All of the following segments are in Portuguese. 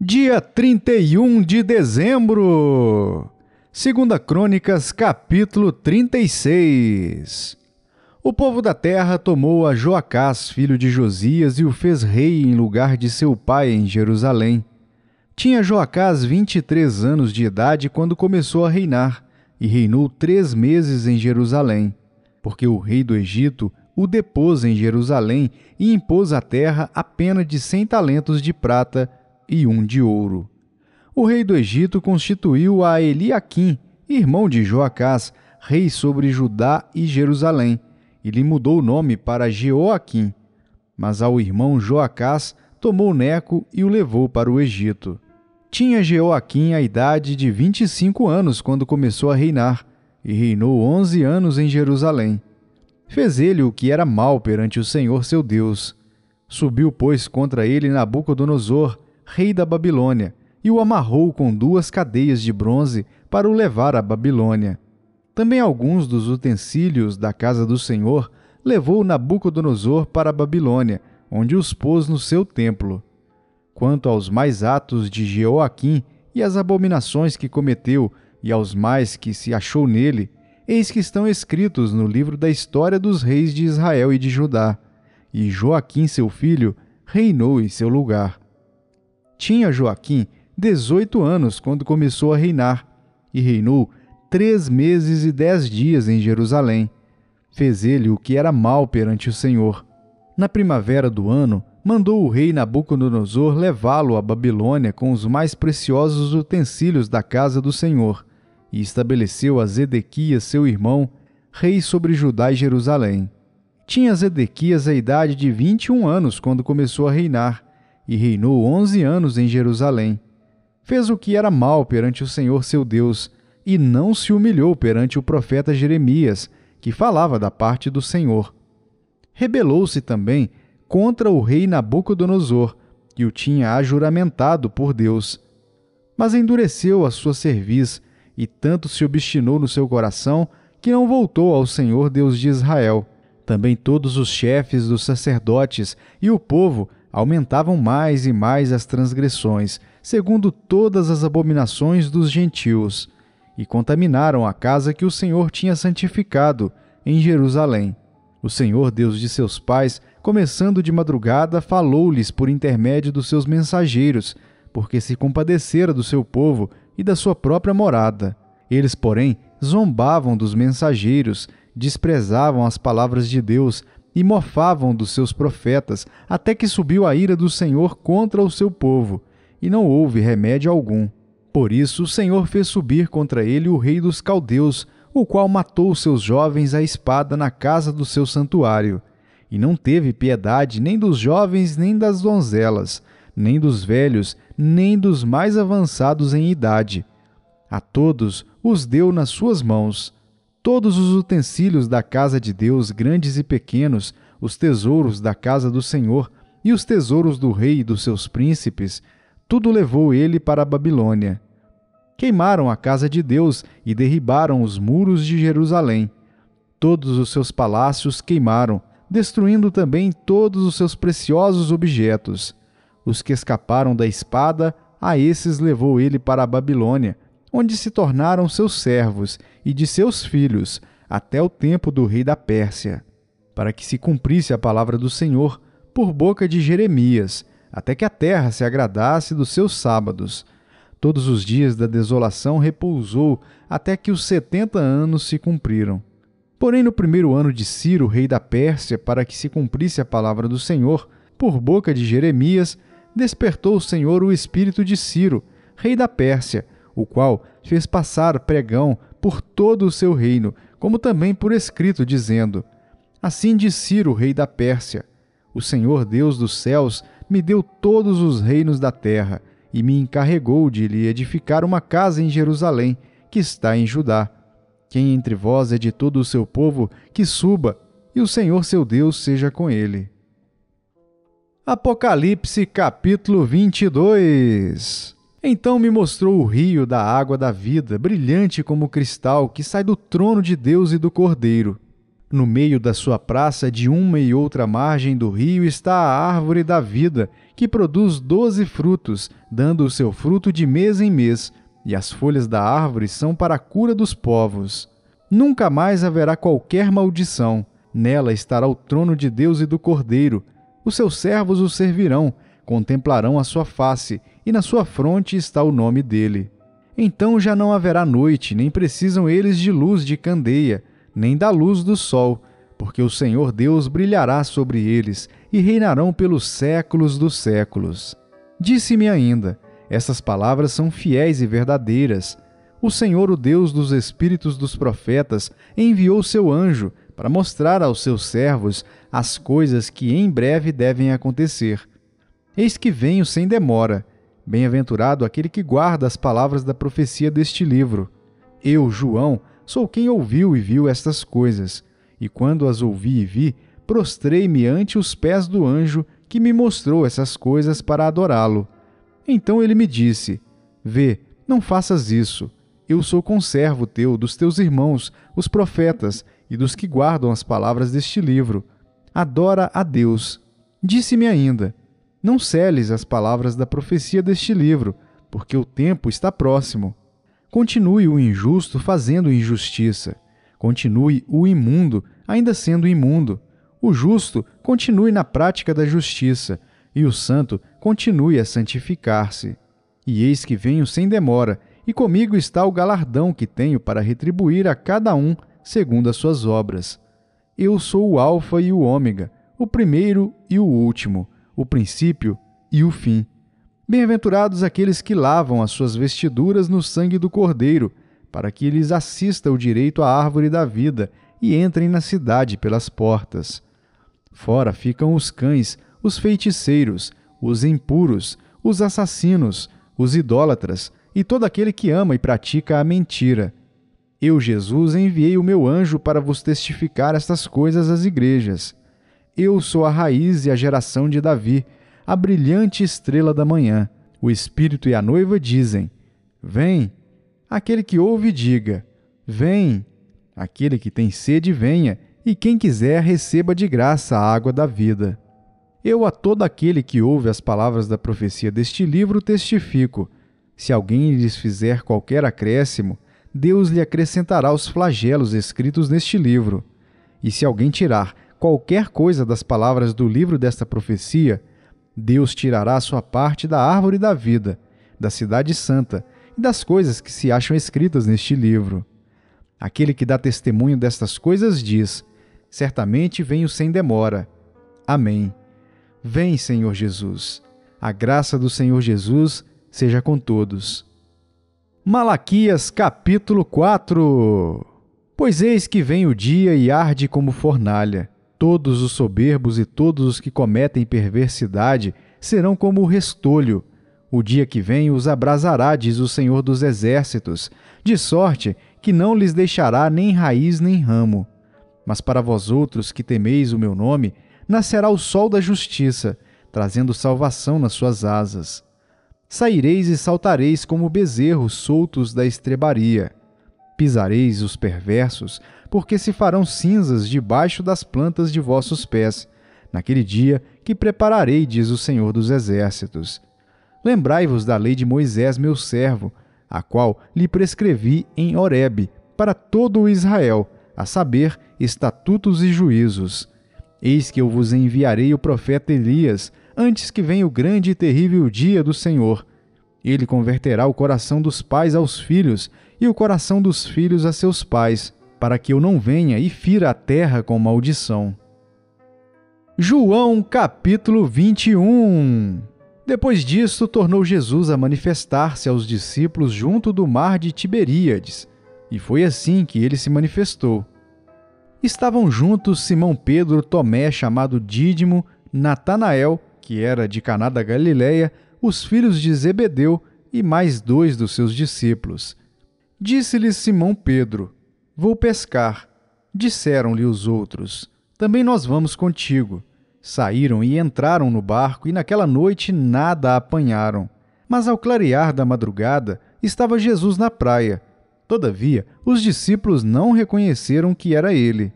Dia 31 de dezembro. Segunda Crônicas, capítulo 36. O povo da terra tomou a Joacás, filho de Josias, e o fez rei em lugar de seu pai em Jerusalém. Tinha Joacás 23 anos de idade quando começou a reinar, e reinou 3 meses em Jerusalém, porque o rei do Egito o depôs em Jerusalém e impôs à terra a pena de 100 talentos de prata e 1 de ouro. O rei do Egito constituiu a Eliaquim, irmão de Joacás, rei sobre Judá e Jerusalém, e lhe mudou o nome para Jeoaquim. Mas ao irmão Joacás tomou Neco e o levou para o Egito. Tinha Jeoaquim a idade de 25 anos quando começou a reinar, e reinou 11 anos em Jerusalém. Fez ele o que era mal perante o Senhor seu Deus. Subiu, pois, contra ele Nabucodonosor, rei da Babilônia, e o amarrou com 2 cadeias de bronze para o levar à Babilônia. Também alguns dos utensílios da casa do Senhor levou Nabucodonosor para a Babilônia, onde os pôs no seu templo. Quanto aos mais atos de Jeoaquim e as abominações que cometeu, e aos mais que se achou nele, eis que estão escritos no livro da história dos reis de Israel e de Judá. E Joaquim, seu filho, reinou em seu lugar. Tinha Joaquim 18 anos quando começou a reinar, e reinou 3 meses e 10 dias em Jerusalém. Fez ele o que era mal perante o Senhor. Na primavera do ano, mandou o rei Nabucodonosor levá-lo à Babilônia com os mais preciosos utensílios da casa do Senhor, e estabeleceu a Zedequias, seu irmão, rei sobre Judá e Jerusalém. Tinha Zedequias a idade de 21 anos quando começou a reinar, e reinou 11 anos em Jerusalém. Fez o que era mal perante o Senhor seu Deus, e não se humilhou perante o profeta Jeremias, que falava da parte do Senhor. Rebelou-se também contra o rei Nabucodonosor, que o tinha ajuramentado por Deus. Mas endureceu a sua cerviz, e tanto se obstinou no seu coração, que não voltou ao Senhor Deus de Israel. Também todos os chefes dos sacerdotes e o povo aumentavam mais e mais as transgressões, segundo todas as abominações dos gentios, e contaminaram a casa que o Senhor tinha santificado em Jerusalém. O Senhor, Deus de seus pais, começando de madrugada, falou-lhes por intermédio dos seus mensageiros, porque se compadecera do seu povo e da sua própria morada. Eles, porém, zombavam dos mensageiros, desprezavam as palavras de Deus e mofavam dos seus profetas, até que subiu a ira do Senhor contra o seu povo, e não houve remédio algum. Por isso o Senhor fez subir contra ele o rei dos caldeus, o qual matou seus jovens à espada na casa do seu santuário, e não teve piedade nem dos jovens nem das donzelas, nem dos velhos, nem dos mais avançados em idade. A todos os deu nas suas mãos. Todos os utensílios da casa de Deus, grandes e pequenos, os tesouros da casa do Senhor e os tesouros do rei e dos seus príncipes, tudo levou ele para a Babilônia. Queimaram a casa de Deus e derribaram os muros de Jerusalém. Todos os seus palácios queimaram, destruindo também todos os seus preciosos objetos. Os que escaparam da espada, a esses levou ele para a Babilônia, onde se tornaram seus servos e de seus filhos, até o tempo do rei da Pérsia, para que se cumprisse a palavra do Senhor por boca de Jeremias, até que a terra se agradasse dos seus sábados. Todos os dias da desolação repousou, até que os 70 anos se cumpriram. Porém, no primeiro ano de Ciro, rei da Pérsia, para que se cumprisse a palavra do Senhor, por boca de Jeremias, despertou o Senhor o espírito de Ciro, rei da Pérsia, o qual fez passar pregão por todo o seu reino, como também por escrito, dizendo: Assim diz Ciro, rei da Pérsia: O Senhor Deus dos céus me deu todos os reinos da terra, e me encarregou de lhe edificar uma casa em Jerusalém, que está em Judá. Quem entre vós é de todo o seu povo, que suba, e o Senhor seu Deus seja com ele. Apocalipse capítulo 22. Então me mostrou o rio da água da vida, brilhante como cristal, que sai do trono de Deus e do Cordeiro. No meio da sua praça, de uma e outra margem do rio, está a árvore da vida, que produz 12 frutos, dando o seu fruto de mês em mês, e as folhas da árvore são para a cura dos povos. Nunca mais haverá qualquer maldição. Nela estará o trono de Deus e do Cordeiro. Os seus servos o servirão, contemplarão a sua face, e na sua fronte está o nome dele. Então já não haverá noite, nem precisam eles de luz de candeia, nem da luz do sol, porque o Senhor Deus brilhará sobre eles, e reinarão pelos séculos dos séculos. Disse-me ainda: essas palavras são fiéis e verdadeiras. O Senhor, o Deus dos espíritos dos profetas, enviou seu anjo para mostrar aos seus servos as coisas que em breve devem acontecer. Eis que venho sem demora. Bem-aventurado aquele que guarda as palavras da profecia deste livro. Eu, João, sou quem ouviu e viu estas coisas, e quando as ouvi e vi, prostrei-me ante os pés do anjo que me mostrou essas coisas para adorá-lo. Então ele me disse: Vê, não faças isso. Eu sou conservo teu, dos teus irmãos, os profetas, e dos que guardam as palavras deste livro. Adora a Deus. Disse-me ainda: Não seles as palavras da profecia deste livro, porque o tempo está próximo. Continue o injusto fazendo injustiça. Continue o imundo, ainda sendo imundo. O justo continue na prática da justiça, e o santo continue a santificar-se. E eis que venho sem demora, e comigo está o galardão que tenho para retribuir a cada um segundo as suas obras. Eu sou o Alfa e o Ômega, o primeiro e o último, o princípio e o fim. Bem-aventurados aqueles que lavam as suas vestiduras no sangue do Cordeiro, para que lhes assista o direito à árvore da vida e entrem na cidade pelas portas. Fora ficam os cães, os feiticeiros, os impuros, os assassinos, os idólatras e todo aquele que ama e pratica a mentira. Eu, Jesus, enviei o meu anjo para vos testificar estas coisas às igrejas. Eu sou a raiz e a geração de Davi, a brilhante estrela da manhã. O Espírito e a noiva dizem: Vem. Aquele que ouve, diga: Vem. Aquele que tem sede, venha, e quem quiser, receba de graça a água da vida. Eu a todo aquele que ouve as palavras da profecia deste livro testifico: se alguém lhes fizer qualquer acréscimo, Deus lhe acrescentará os flagelos escritos neste livro. E se alguém tirar qualquer coisa das palavras do livro desta profecia, Deus tirará a sua parte da árvore da vida, da cidade santa e das coisas que se acham escritas neste livro. Aquele que dá testemunho destas coisas diz: certamente venho sem demora. Amém. Vem, Senhor Jesus. A graça do Senhor Jesus seja com todos. Malaquias capítulo 4. Pois eis que vem o dia e arde como fornalha. Todos os soberbos e todos os que cometem perversidade serão como o restolho. O dia que vem os abrasará, diz o Senhor dos Exércitos, de sorte que não lhes deixará nem raiz nem ramo. Mas para vós outros que temeis o meu nome, nascerá o sol da justiça, trazendo salvação nas suas asas. Saireis e saltareis como bezerros soltos da estrebaria. Pisareis os perversos, porque se farão cinzas debaixo das plantas de vossos pés, naquele dia que prepararei, diz o Senhor dos Exércitos. Lembrai-vos da lei de Moisés, meu servo, a qual lhe prescrevi em Horebe, para todo o Israel, a saber, estatutos e juízos. Eis que eu vos enviarei o profeta Elias, antes que venha o grande e terrível dia do Senhor. Ele converterá o coração dos pais aos filhos, e o coração dos filhos a seus pais, para que eu não venha e fira a terra com maldição. João capítulo 21. Depois disto, tornou Jesus a manifestar-se aos discípulos junto do mar de Tiberíades, e foi assim que ele se manifestou. Estavam juntos Simão Pedro, Tomé, chamado Dídimo, Natanael, que era de Caná da Galileia, os filhos de Zebedeu e mais 2 dos seus discípulos. Disse-lhes Simão Pedro: Vou pescar. Disseram-lhe os outros: Também nós vamos contigo. Saíram e entraram no barco, e naquela noite nada apanharam. Mas ao clarear da madrugada, estava Jesus na praia. Todavia, os discípulos não reconheceram que era ele.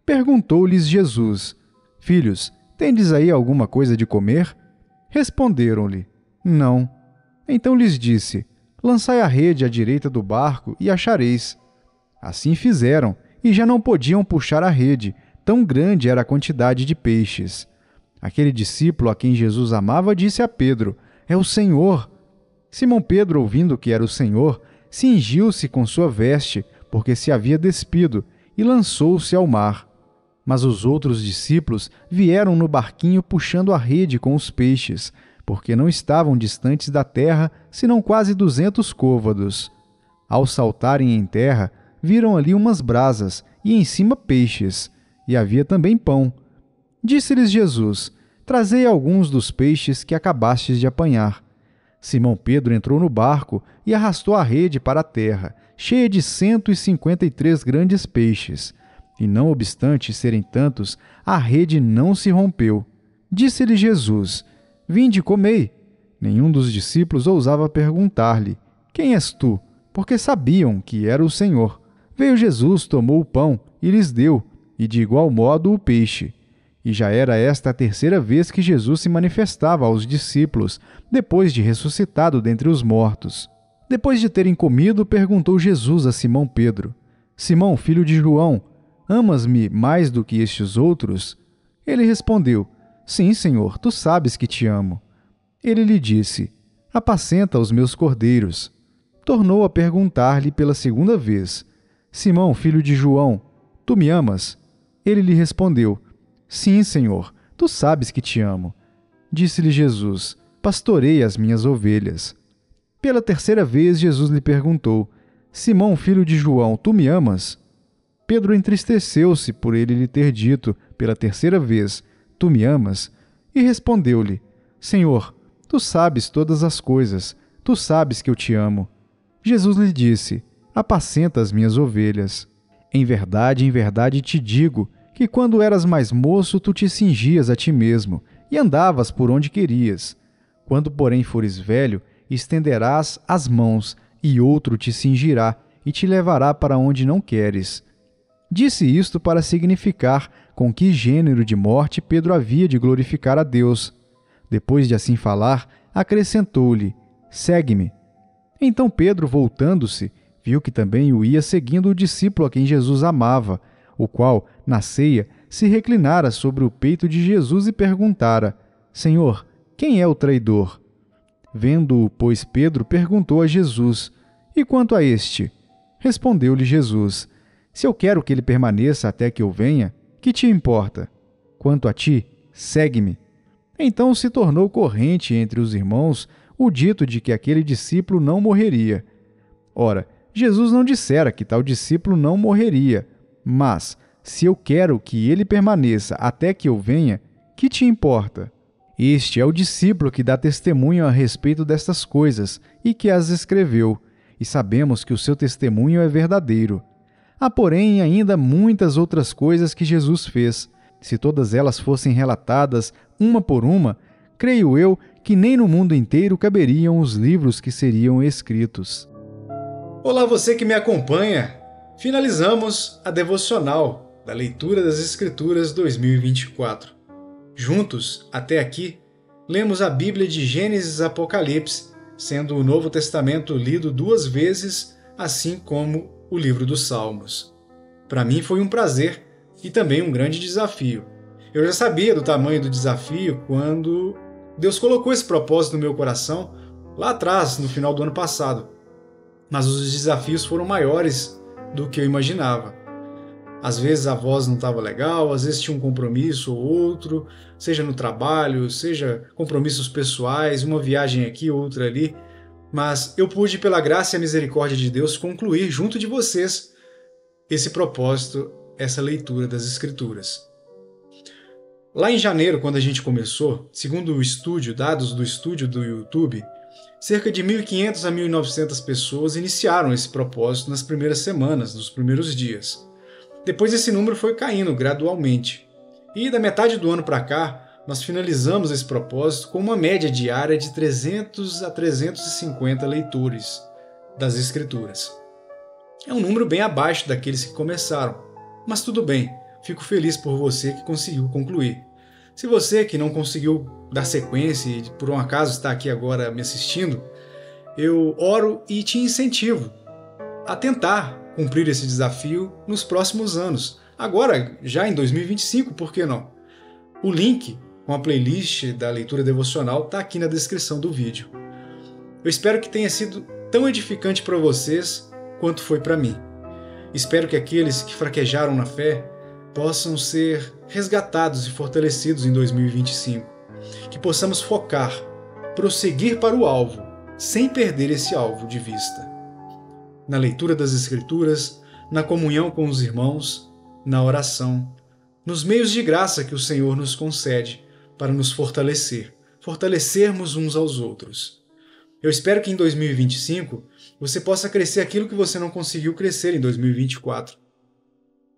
Perguntou-lhes Jesus: Filhos, tendes aí alguma coisa de comer? Responderam-lhe: Não. Então lhes disse: Lançai a rede à direita do barco e achareis. Assim fizeram, e já não podiam puxar a rede, tão grande era a quantidade de peixes. Aquele discípulo a quem Jesus amava disse a Pedro: É o Senhor. Simão Pedro, ouvindo que era o Senhor, cingiu-se com sua veste, porque se havia despido, e lançou-se ao mar. Mas os outros discípulos vieram no barquinho puxando a rede com os peixes, porque não estavam distantes da terra, senão quase 200 côvados. Ao saltarem em terra, viram ali umas brasas, e em cima peixes, e havia também pão. Disse-lhes Jesus: Trazei alguns dos peixes que acabastes de apanhar. Simão Pedro entrou no barco e arrastou a rede para a terra, cheia de 153 grandes peixes. E não obstante serem tantos, a rede não se rompeu. Disse-lhe Jesus: Vinde e comei. Nenhum dos discípulos ousava perguntar-lhe: Quem és tu? Porque sabiam que era o Senhor. Veio Jesus, tomou o pão e lhes deu, e de igual modo o peixe. E já era esta a terceira vez que Jesus se manifestava aos discípulos, depois de ressuscitado dentre os mortos. Depois de terem comido, perguntou Jesus a Simão Pedro: Simão, filho de João, amas-me mais do que estes outros? Ele respondeu: Sim, Senhor, tu sabes que te amo. Ele lhe disse: Apacenta os meus cordeiros. Tornou a perguntar-lhe pela segunda vez: Simão, filho de João, tu me amas? Ele lhe respondeu: Sim, Senhor, tu sabes que te amo. Disse-lhe Jesus: Pastorei as minhas ovelhas. Pela terceira vez, Jesus lhe perguntou: Simão, filho de João, tu me amas? Pedro entristeceu-se por ele lhe ter dito, pela terceira vez: Tu me amas? E respondeu-lhe: Senhor, tu sabes todas as coisas, tu sabes que eu te amo. Jesus lhe disse: Apacenta as minhas ovelhas. Em verdade te digo que quando eras mais moço tu te cingias a ti mesmo e andavas por onde querias. Quando, porém, fores velho, estenderás as mãos e outro te cingirá e te levará para onde não queres. Disse isto para significar com que gênero de morte Pedro havia de glorificar a Deus. Depois de assim falar, acrescentou-lhe: Segue-me. Então Pedro, voltando-se, viu que também o ia seguindo o discípulo a quem Jesus amava, o qual, na ceia, se reclinara sobre o peito de Jesus e perguntara: Senhor, quem é o traidor? Vendo-o, pois, Pedro perguntou a Jesus: E quanto a este? Respondeu-lhe Jesus: Se eu quero que ele permaneça até que eu venha, que te importa? Quanto a ti, segue-me. Então se tornou corrente entre os irmãos o dito de que aquele discípulo não morreria. Ora, Jesus não dissera que tal discípulo não morreria, mas, se eu quero que ele permaneça até que eu venha, que te importa? Este é o discípulo que dá testemunho a respeito destas coisas e que as escreveu, e sabemos que o seu testemunho é verdadeiro. Há, porém, ainda muitas outras coisas que Jesus fez. Se todas elas fossem relatadas, uma por uma, creio eu que nem no mundo inteiro caberiam os livros que seriam escritos. Olá, você que me acompanha! Finalizamos a devocional da Leitura das Escrituras 2024. Juntos, até aqui, lemos a Bíblia de Gênesis a Apocalipse, sendo o Novo Testamento lido 2 vezes, assim como o livro dos Salmos. Para mim foi um prazer e também um grande desafio. Eu já sabia do tamanho do desafio quando Deus colocou esse propósito no meu coração lá atrás, no final do ano passado. Mas os desafios foram maiores do que eu imaginava. Às vezes a voz não estava legal, às vezes tinha um compromisso ou outro, seja no trabalho, seja compromissos pessoais, uma viagem aqui, outra ali. Mas eu pude, pela graça e a misericórdia de Deus, concluir junto de vocês esse propósito, essa leitura das Escrituras. Lá em janeiro, quando a gente começou, segundo o estúdio, dados do estúdio do YouTube, cerca de 1.500 a 1.900 pessoas iniciaram esse propósito nas primeiras semanas, nos primeiros dias. Depois esse número foi caindo gradualmente. E da metade do ano para cá, nós finalizamos esse propósito com uma média diária de 300 a 350 leitores das Escrituras. É um número bem abaixo daqueles que começaram, mas tudo bem, Fico feliz por você que conseguiu concluir. Se você que não conseguiu dar sequência e por um acaso está aqui agora me assistindo, eu oro e te incentivo a tentar cumprir esse desafio nos próximos anos. Agora, já em 2025, por que não? O link com a playlist da leitura devocional está aqui na descrição do vídeo. Eu espero que tenha sido tão edificante para vocês quanto foi para mim. Espero que aqueles que fraquejaram na fé possam ser resgatados e fortalecidos em 2025. Que possamos focar, prosseguir para o alvo, sem perder esse alvo de vista. Na leitura das Escrituras, na comunhão com os irmãos, na oração, nos meios de graça que o Senhor nos concede para nos fortalecermos uns aos outros. Eu espero que em 2025 você possa crescer aquilo que você não conseguiu crescer em 2024.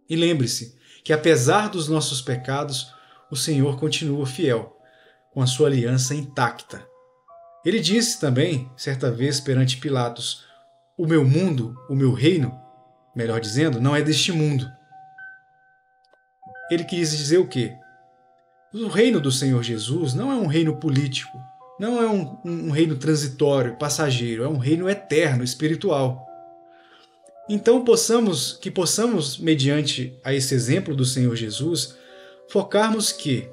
E lembre-se que apesar dos nossos pecados, o Senhor continua fiel, com a sua aliança intacta. Ele disse também, certa vez perante Pilatos, o meu mundo, o meu reino, melhor dizendo, não é deste mundo. Ele quis dizer o quê? O reino do Senhor Jesus não é um reino político, não é um reino transitório, passageiro, é um reino eterno, espiritual. Então que possamos, mediante a esse exemplo do Senhor Jesus, focarmos que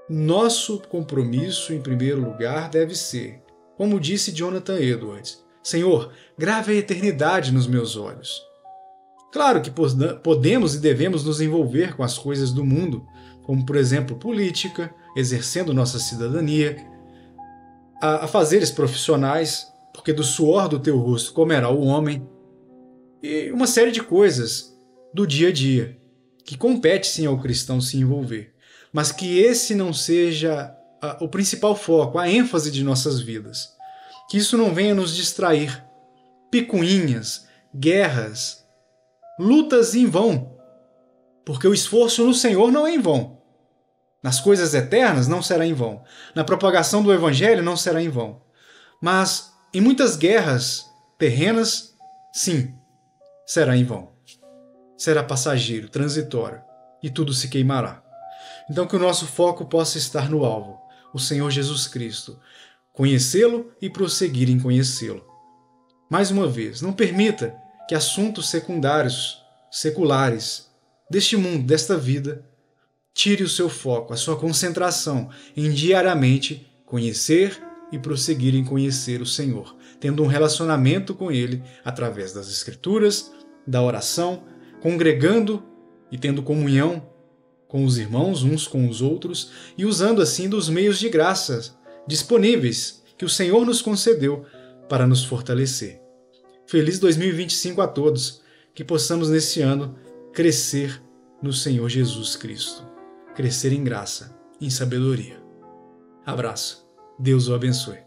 nosso compromisso, em primeiro lugar, deve ser, como disse Jonathan Edwards, Senhor, grave a eternidade nos meus olhos. Claro que podemos e devemos nos envolver com as coisas do mundo, como, por exemplo, política, exercendo nossa cidadania, a fazeres profissionais, porque do suor do teu rosto comerá o homem, e uma série de coisas do dia a dia, que compete sim ao cristão se envolver, mas que esse não seja o principal foco, a ênfase de nossas vidas. Que isso não venha nos distrair. Picuinhas, guerras, lutas em vão, porque o esforço no Senhor não é em vão. Nas coisas eternas não será em vão. Na propagação do Evangelho não será em vão. Mas em muitas guerras terrenas, sim, será em vão. Será passageiro, transitório, e tudo se queimará. Então que o nosso foco possa estar no alvo, o Senhor Jesus Cristo, conhecê-lo e prosseguir em conhecê-lo. Mais uma vez, não permita que assuntos secundários, seculares, deste mundo, desta vida, tire o seu foco, a sua concentração em diariamente conhecer e prosseguir em conhecer o Senhor, tendo um relacionamento com Ele através das Escrituras, da oração, congregando e tendo comunhão com os irmãos uns com os outros e usando assim dos meios de graça disponíveis que o Senhor nos concedeu para nos fortalecer. Feliz 2025 a todos, que possamos nesse ano crescer no Senhor Jesus Cristo, crescer em graça, em sabedoria. Abraço, Deus o abençoe.